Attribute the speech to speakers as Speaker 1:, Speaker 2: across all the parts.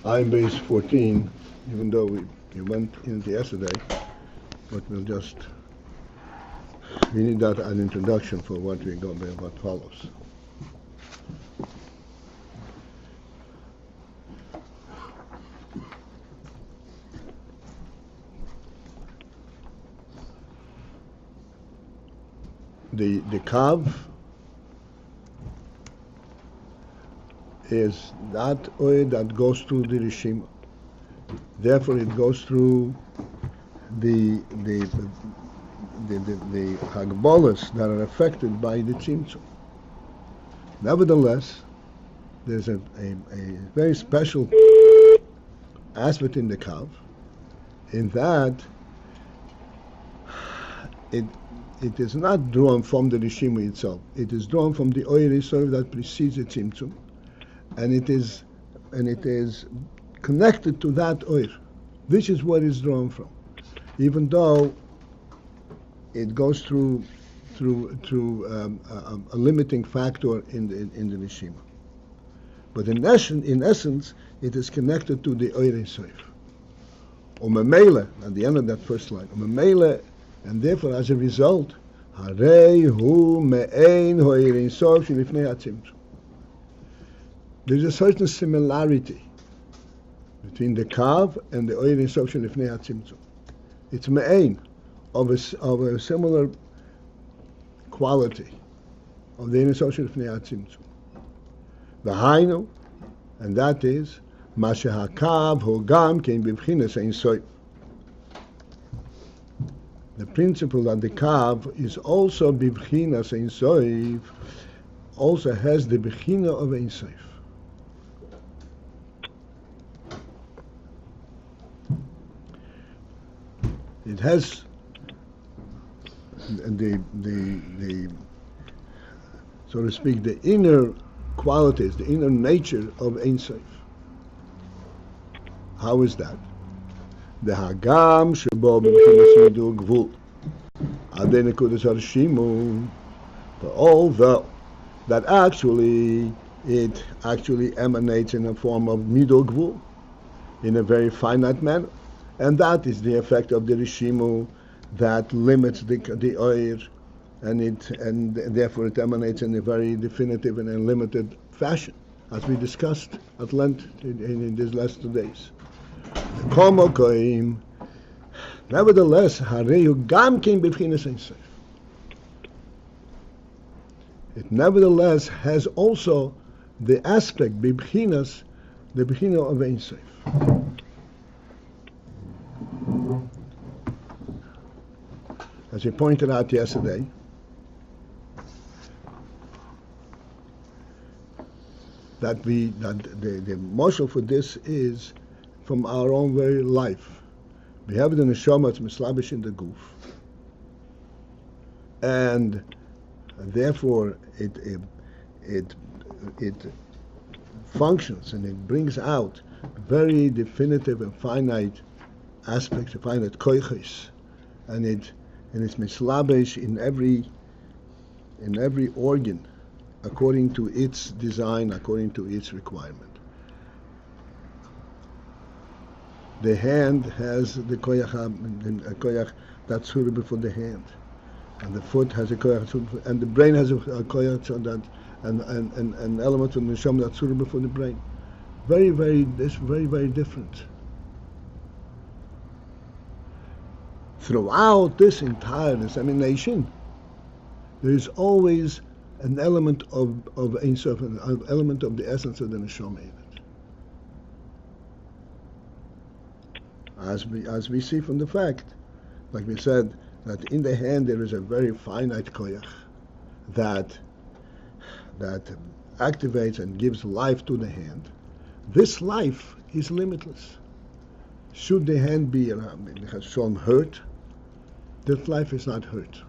Speaker 1: AyinBase 14, even though we went into yesterday, but we need that as an introduction for what we're going to be what follows. The kav is that oil that goes through the rishima. Therefore, it goes through the hagbolas that are affected by the tzimtzum. Nevertheless, there's a very special aspect in the kav, in that it is not drawn from the rishima itself. It is drawn from the oil reserve that precedes the tzimtzum, and it is connected to that oil. This is where it's drawn from, even though it goes through a limiting factor in the rishima. But in essence, it is connected to the oil reserve. Umemele, at the end of that first line, umemele, and therefore, as a result, harei hu me'ein ho'erin sof shelifnei hatzimtzum. There's a certain similarity between the kav and the oirin sof shelifnei hatzimtzum. It's me'ein, of a similar quality of the oirin sof shelifnei hatzimtzum. V'hainu, and that is ma she-ha-kav hu gam kein b'bchinas ein sof. The principle that the kav is also b'bchinas ein sof, also has the b'china of ein sof. It has the so to speak, the inner qualities, the inner nature of Ein Sof. How is that? The hagam shebo b'chinas midu gvul adei nekudas harshimu. Although that it actually emanates in a form of midu gvul, in a very finite manner. And that is the effect of the rishimu that limits the oir, and therefore it emanates in a very definitive and unlimited fashion, as we discussed at length in these last 2 days. Nevertheless, hareyu gam kein b'bchinas ein sof. It nevertheless has also the aspect b'bchinas, the b'china of ein sof. As we pointed out yesterday, that the moshel for this is from our own very life. We have it in the neshama, it's mislabish in the guf, and therefore it functions and it brings out very definitive and finite aspects, finite koiches, and it's mislabish in every organ, according to its design, according to its requirement. The hand has the koyach that's suitable for the hand, and the foot has a koyach, and the brain has a koyach, so that an element of the neshama that's suitable for the brain. Very, very different. Throughout this entire examination, there is always an element of Ein Sof, an element of the essence of the neshama in it. As we see from the fact, like we said, that in the hand there is a very finite koyach that activates and gives life to the hand. This life is limitless. Should the hand be shown hurt, this life is not hurt.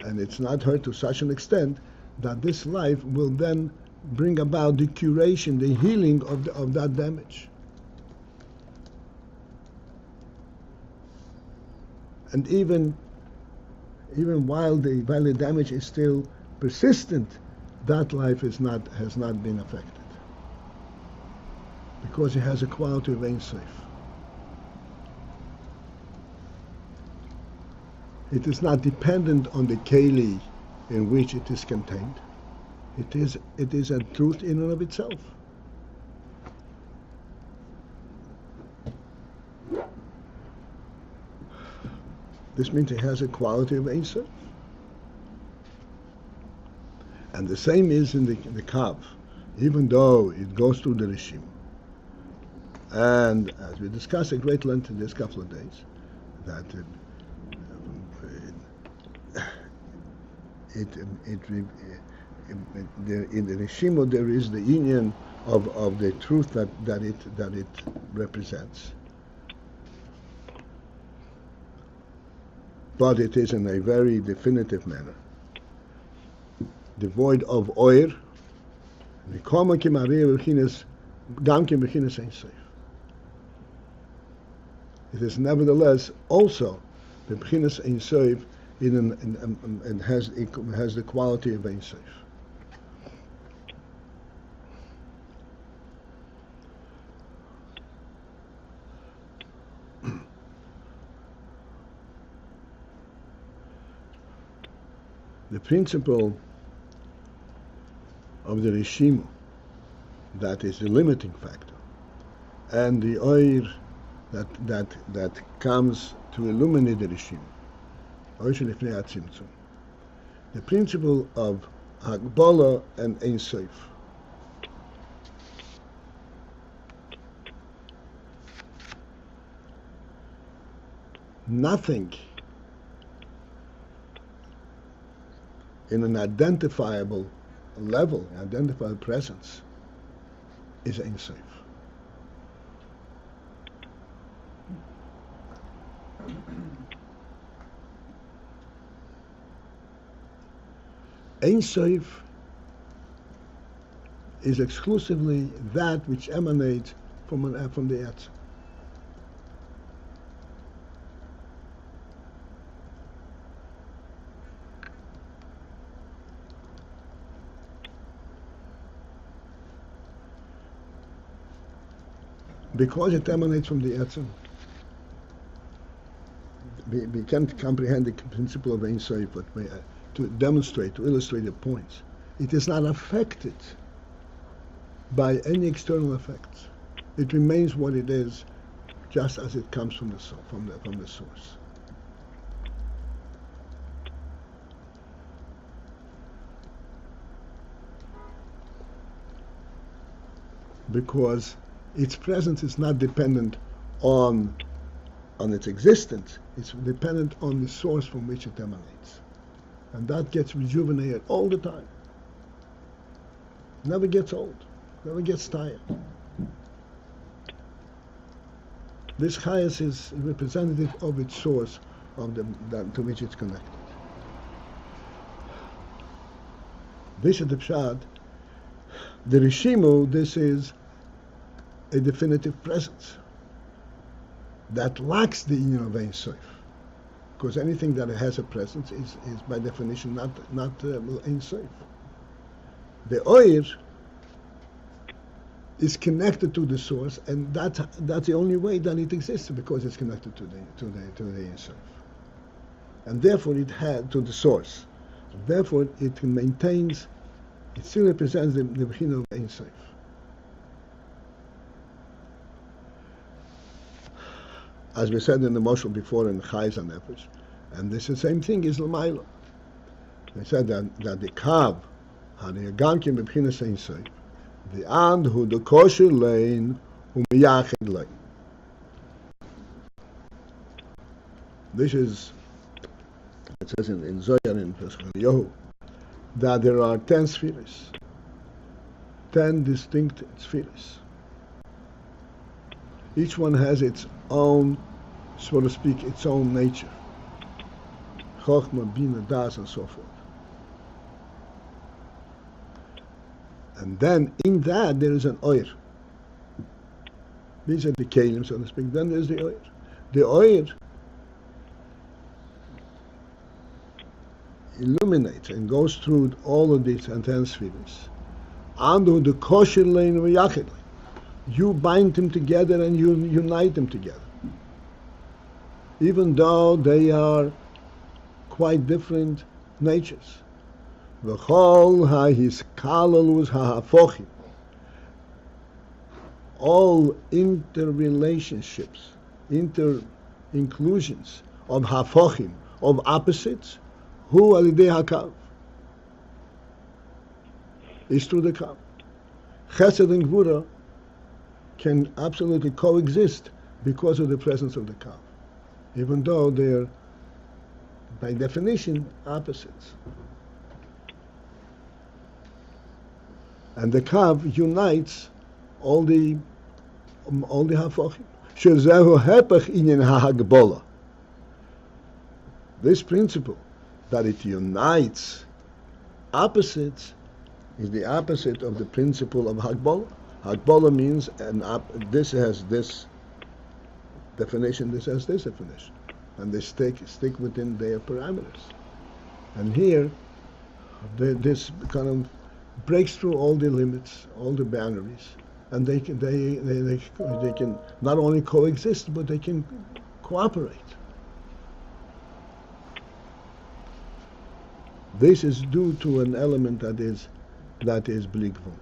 Speaker 1: And it's not hurt to such an extent that this life will then bring about the curation, the healing of that damage. And even while the damage is still persistent, that life has not been affected. because it has a quality of Ein Sof. It is not dependent on the keli in which it is contained. It is a truth in and of itself. This means it has a quality of Ein Sof. And the same is in the Kav, even though it goes through the Rishim. And as we discussed at great length in this couple of days, that in the Rishimo there is the union of the truth that it represents. But it is in a very definitive manner, devoid of oir. It is nevertheless also the b'chinas Ein Sof and has the quality of Ein Sof. The principle of the Rishimo, that is the limiting factor, and the oir that comes to illuminate the Rishimo, the principle of Hagbala and Ein Sof. Nothing in an identifiable level, identifiable presence, is Ein Sof. Ein Sof is exclusively that which emanates from the Etzem. Because it emanates from the Etzem, we can't comprehend the principle of Ein Sof, but to demonstrate, to illustrate the points. It is not affected by any external effects. It remains what it is, just as it comes from the source. Because its presence is not dependent on its existence. It's dependent on the source from which it emanates. And that gets rejuvenated all the time. Never gets old, never gets tired. This chayas is representative of its source, to which it's connected. This is the pshat. The Rishimu, this is a definitive presence that lacks the union of Ein Sof. Because anything that has a presence is by definition not Ein Sof. The oir is connected to the source, and that's the only way that it exists, because it's connected to the Ein Sof, and therefore it had to the source. Therefore, it maintains. It still represents the b'china of Ein Sof. As we said in the Moshel before in Chayz and Nefesh, and this is the same thing is L'mayla. They said that the Kav had a gankim b'chinas Ein Sof, the and who the kosher lane who miyachid lane. This is, it says in Zohar in Pesach that there are 10 spheres, 10 distinct spheres. Each one has its own, so to speak, its own nature. Chochmah, Bina, Das, and so forth. And then in that there is an oir. These are the kelim, so to speak. Then there's the oir. The oir illuminates and goes through all of these 10 spheres. And the kosher lane v'yachid lane. you bind them together and you unite them together. Even though they are quite different natures. V'chol ha'hiskalelus ha'hafochim. All interrelationships, inter-inclusions of hafochim, of opposites, hu alidei hakav, is through the kav. Chesed and Gvura can absolutely coexist because of the presence of the kav, even though they're, by definition, opposites. And the kav unites all the hafochim. Shezehu hepech inyan ha-hagbola. This principle that it unites opposites is the opposite of the principle of hagbola. Hagbola means this has this definition, this has this definition, and they stick within their parameters. And here, this kind of breaks through all the limits, all the boundaries, and they can not only coexist, but they can cooperate. This is due to an element that is bligvul.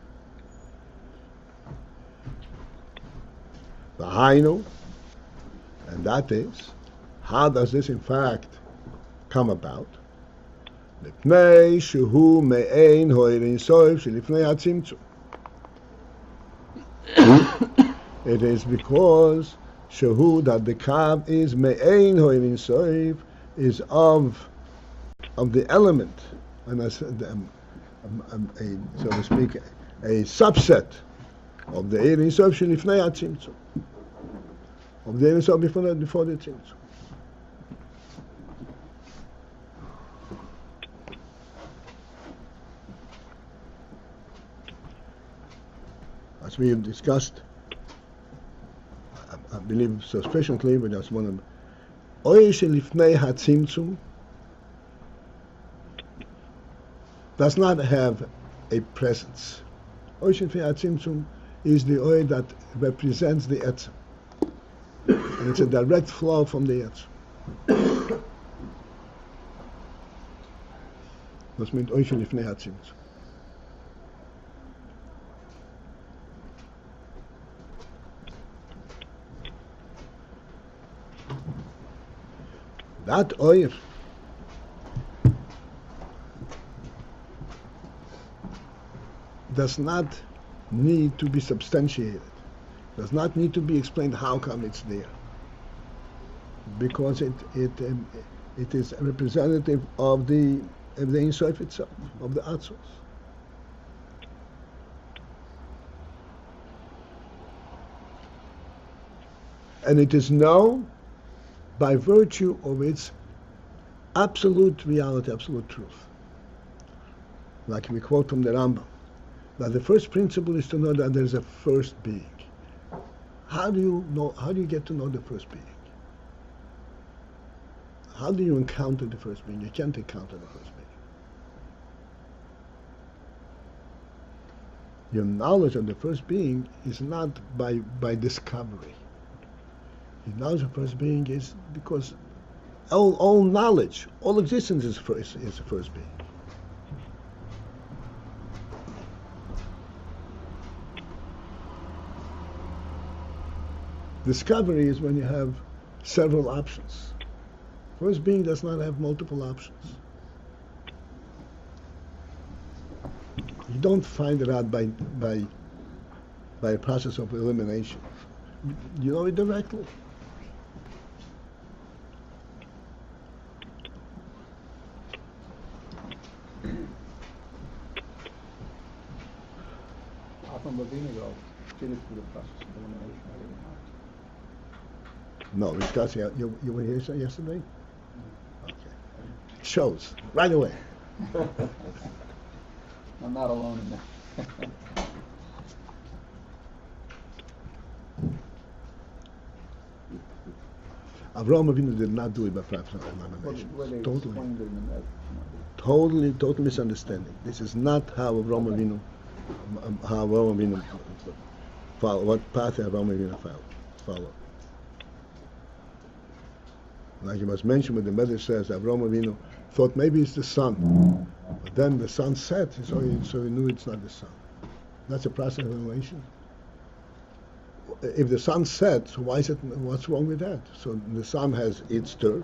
Speaker 1: The hainu, and that is, how does this in fact come about? Mipnei shehu me'ein ho'erin soif shelifnei hatzimtzum. It is because shehu, that the kav is me'ein ho'erin soif, is of the element, and as so to speak, a subset of the Ein Sof Shelifnei HaTzimtzum, of the Ein Sof before the Tzimtzum. As we have discussed, I believe sufficiently, but just one of them. Oy Shelifnei HaTzimtzum does not have a presence. Oy Shelifnei HaTzimtzum is the oil that represents the etzem. And it's a direct flow from the etzem. Das meint oil shelifnei hatzimtzum. That oil does not need to be substantiated, does not need to be explained how come it's there, because it is representative of the Ein Sof itself, of the Atzos. And it is known by virtue of its absolute reality, absolute truth. Like we quote from the Rambam, that the first principle is to know that there is a first being. How do you get to know the first being? How do you encounter the first being? You can't encounter the first being. Your knowledge of the first being is not by discovery. Your knowledge of the first being is because all knowledge, all existence is the first being. Discovery is when you have several options. First being does not have multiple options. You don't find it out by a process of elimination. You know it directly. No, because you were here yesterday? Okay. Shows, right away.
Speaker 2: I'm not alone in that.
Speaker 1: Avraham Avinu did not do it by practice of elimination. Total misunderstanding. This is not how Avraham Avinu follow? What path Avraham Avinu follow? Like it was mentioned when the Medrash says Avraham Avinu thought maybe it's the sun, but then the sun set, so he knew it's not the sun. That's a process of revelation. If the sun sets, why is it? What's wrong with that? So the sun has its turf,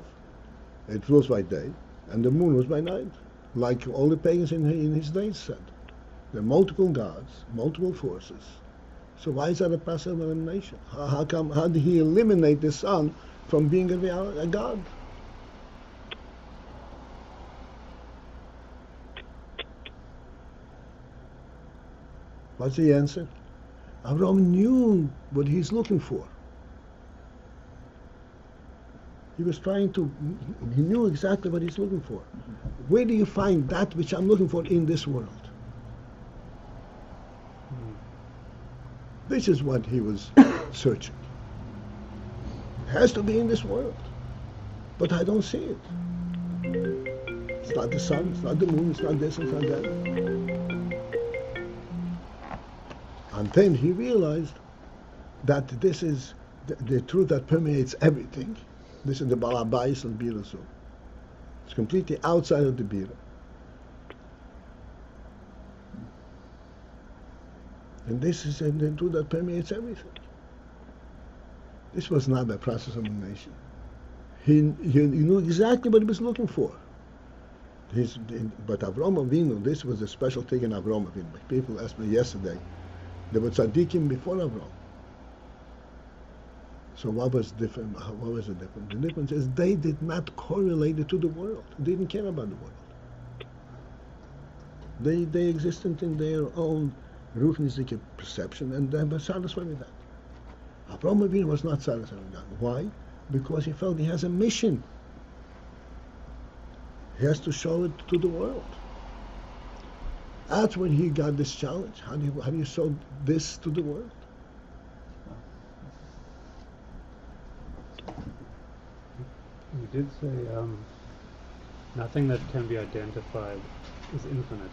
Speaker 1: it rules by day, and the moon rules by night, like all the pagans in his days said. There are multiple gods, multiple forces. So why is that a process of elimination? How did he eliminate the sun from being a god? What's the answer? Avraham knew what he's looking for. He knew exactly what he's looking for. Where do you find that which I'm looking for in this world? This is what he was searching. It has to be in this world. But I don't see it. It's not the sun, it's not the moon, it's not this, it's not that. And then he realized that this is the truth that permeates everything. This is the Beis and Bira. It's completely outside of the Bira. And this is the truth that permeates everything. This was not a process of elimination. He knew exactly what he was looking for. But Avraham Avinu, this was a special thing in Avraham Avinu. People asked me yesterday, there were tzaddikim before Avraham. So what was different? What was the difference? The difference is they did not correlate it to the world. They didn't care about the world. They existed in their own Ruchnistic perception, and they were satisfied with that. Avraham Avinu was not satisfied with that. Why? Because he felt he has a mission. He has to show it to the world. That's when he got this challenge. How do you show this to the world?
Speaker 3: You did say nothing that can be identified is infinite.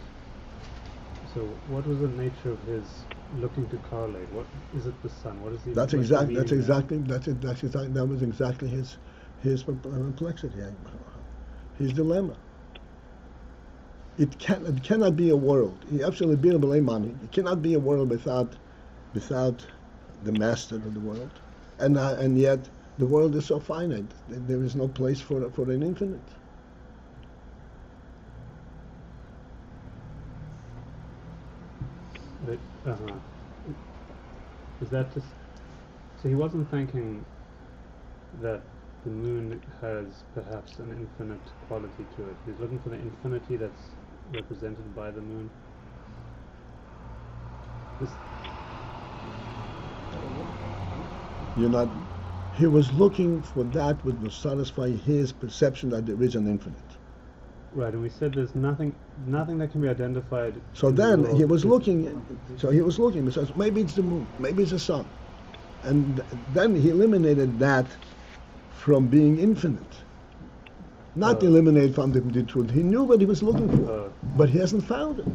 Speaker 3: So what was the nature of his looking to correlate? What is it? The sun? What is he?
Speaker 1: That was exactly his perplexity, his dilemma. It cannot be a world. It cannot be a world without the master of the world, and yet the world is so finite. There is no place for an infinite.
Speaker 3: Is that just... So he wasn't thinking that the moon has perhaps an infinite quality to it. He's looking for the infinity that's represented by the moon.
Speaker 1: He was looking for that which will satisfy his perception that there is an infinite.
Speaker 3: Right, and we said there's nothing that can be identified.
Speaker 1: So then he was looking. He says, maybe it's the moon, maybe it's the sun, and then he eliminated that from being infinite. Not eliminate from the truth. He knew what he was looking for, but he hasn't found it.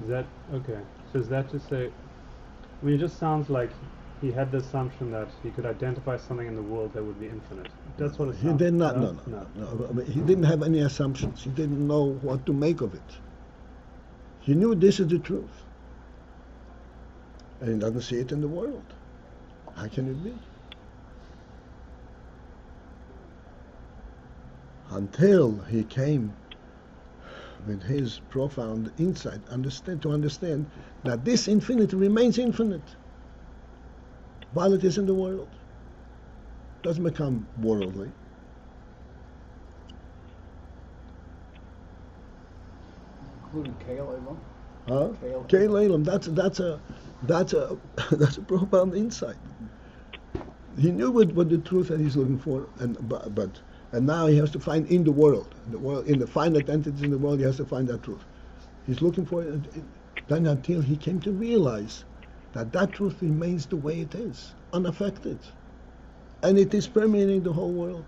Speaker 3: Is that okay? So is that to say? I mean, it just sounds like he had the assumption that he could identify something in the world that would be infinite. That's what it sounds.
Speaker 1: He did not.
Speaker 3: No.
Speaker 1: I mean, he didn't have any assumptions. He didn't know what to make of it. He knew this is the truth, and he doesn't see it in the world. How can it be? Until he came with his profound insight, to understand that this infinity remains infinite while it is in the world. It doesn't become worldly.
Speaker 2: Including Kale
Speaker 1: Huh? Kale Elam, that's a profound insight. He knew what the truth that he's looking for, and now he has to find in the world, in the finite entities in the world, he has to find that truth. He's looking for it, then until he came to realize that truth remains the way it is, unaffected, and it is permeating the whole world.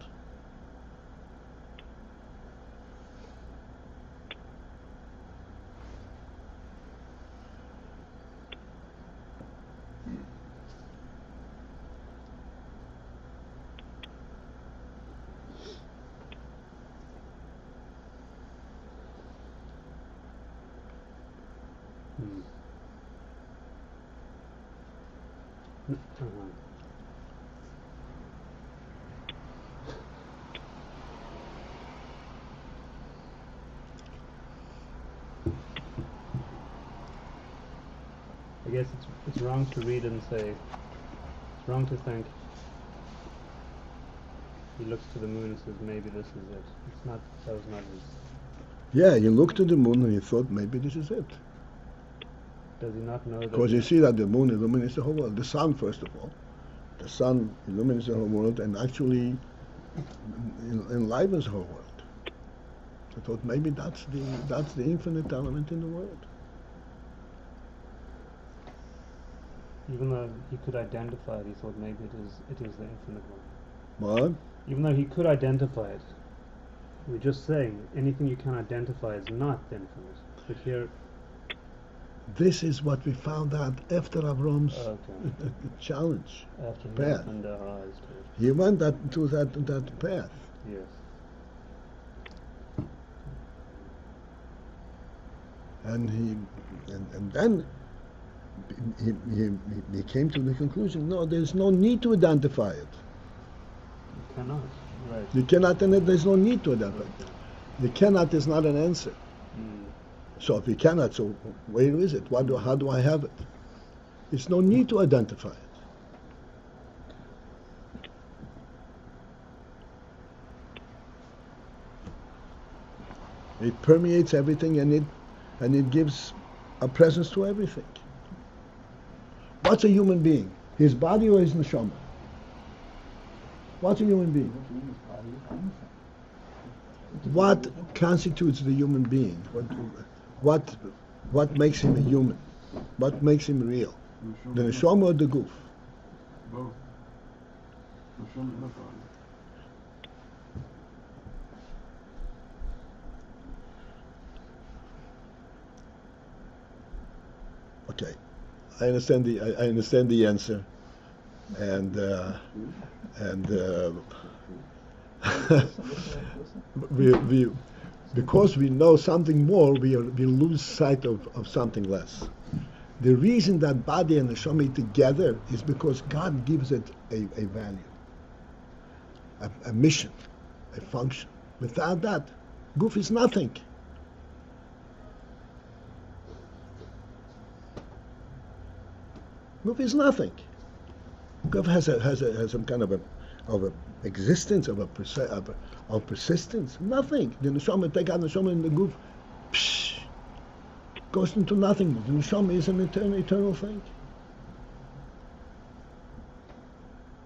Speaker 3: Hmm. Uh-huh. I guess it's wrong to read and say, it's wrong to think he looks to the moon and says maybe this is it. It's not, that was not his.
Speaker 1: Yeah, he looked to the moon and he thought maybe this is it.
Speaker 3: Does he not know that?
Speaker 1: Because you see that the moon illuminates the whole world. The sun, first of all. The sun illuminates the whole world and actually enlivens the whole world. I thought maybe that's the infinite element in the world.
Speaker 3: Even though he could identify it, he thought maybe it is the infinite one.
Speaker 1: What?
Speaker 3: Even though he could identify it, we're just saying anything you can identify is not the infinite. But here,
Speaker 1: this is what we found out after Avram's
Speaker 3: okay.
Speaker 1: challenge.
Speaker 3: After he
Speaker 1: Path.
Speaker 3: opened our eyes to it.
Speaker 1: He went to that path.
Speaker 3: Yes.
Speaker 1: And then he came to the conclusion, no, there's no need to identify it.
Speaker 3: You cannot. Right.
Speaker 1: You cannot, and there's no need to identify it. The cannot is not an answer.
Speaker 3: Mm.
Speaker 1: So if you cannot, so where is it? How do I have it? There's no need to identify it. It permeates everything, and it gives a presence to everything. What's a human being? His body or his neshama? What's a human being? What constitutes the human being? What makes him a human? What makes him real? The neshama or the goof?
Speaker 2: Both. Neshama and body.
Speaker 1: Okay, I understand the answer, and we because we know something more, we lose sight of something less. The reason that body and neshama together is because God gives it a value, a mission, a function. Without that, goof is nothing. Goof is nothing. Goof has some kind of a existence, of persistence. Nothing. The neshama, take out the neshama in the goof, goes into nothing. The neshama is an eternal thing.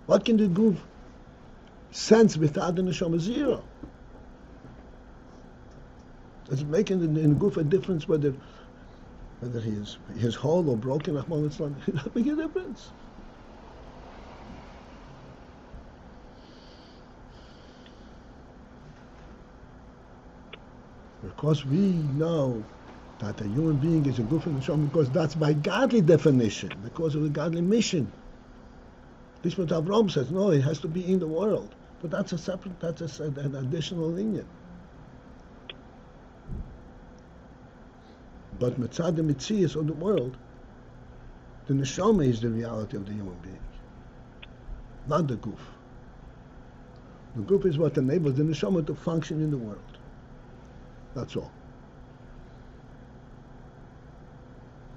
Speaker 1: What can the goof sense without the neshama? Zero. Does it make in the goof a difference whether he is whole or broken? It doesn't make a difference. Because we know that a human being is a goof and neshama, because that's by godly definition, because of the godly mission. This is what Avram says. No, it has to be in the world, but that's an additional lineage. But mitzad the mitzias of the world, the neshama is the reality of the human being, not the goof. The goof is what enables the neshama to function in the world. That's all.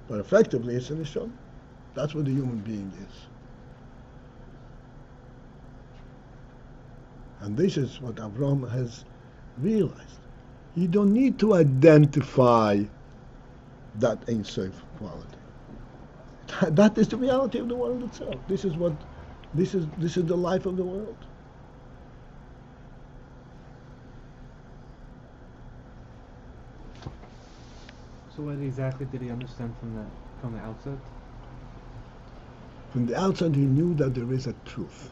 Speaker 1: But effectively, it's a neshama. That's what the human being is. And this is what Avram has realized. You don't need to identify that Ein Sof quality. That is the reality of the world itself. This is the life of the world.
Speaker 4: So what exactly did he understand from the outset?
Speaker 1: From the outset, he knew that there is a truth,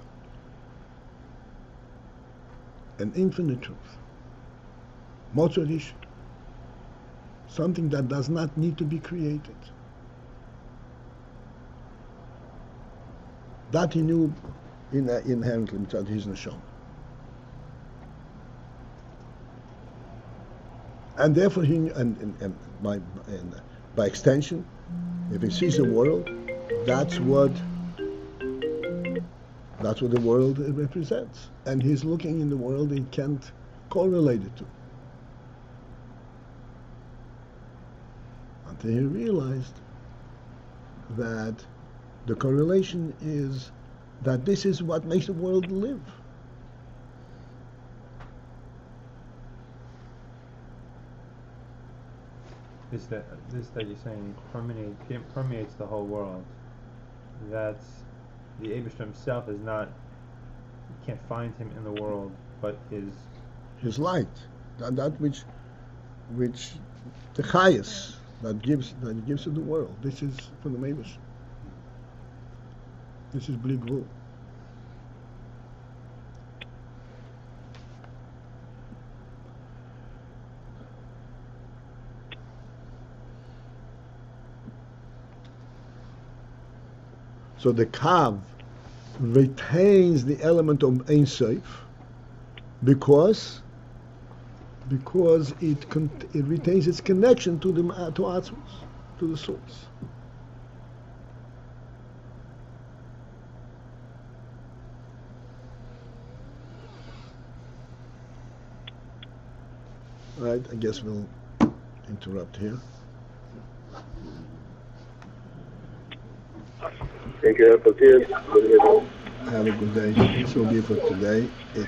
Speaker 1: an infinite truth, Motzorish, something that does not need to be created. That he knew inherently inside his neshama. And therefore he knew, and By extension, if he sees a world, that's what the world represents. And he's looking in the world he can't correlate it to. Until he realized that the correlation is that this is what makes the world live.
Speaker 4: This that you're saying permeates the whole world. That's the Eibishter himself is not. You can't find him in the world, but
Speaker 1: his light, that which the highest that gives to the world. This is from the Eibishter. This is Bli Gvul. So the Kav retains the element of Ein Sof because it retains its connection to Atzmos, to the source. Right, I guess we'll interrupt here.
Speaker 5: Thank you, Paltiel.
Speaker 1: Have a good day. This will be for today.
Speaker 6: It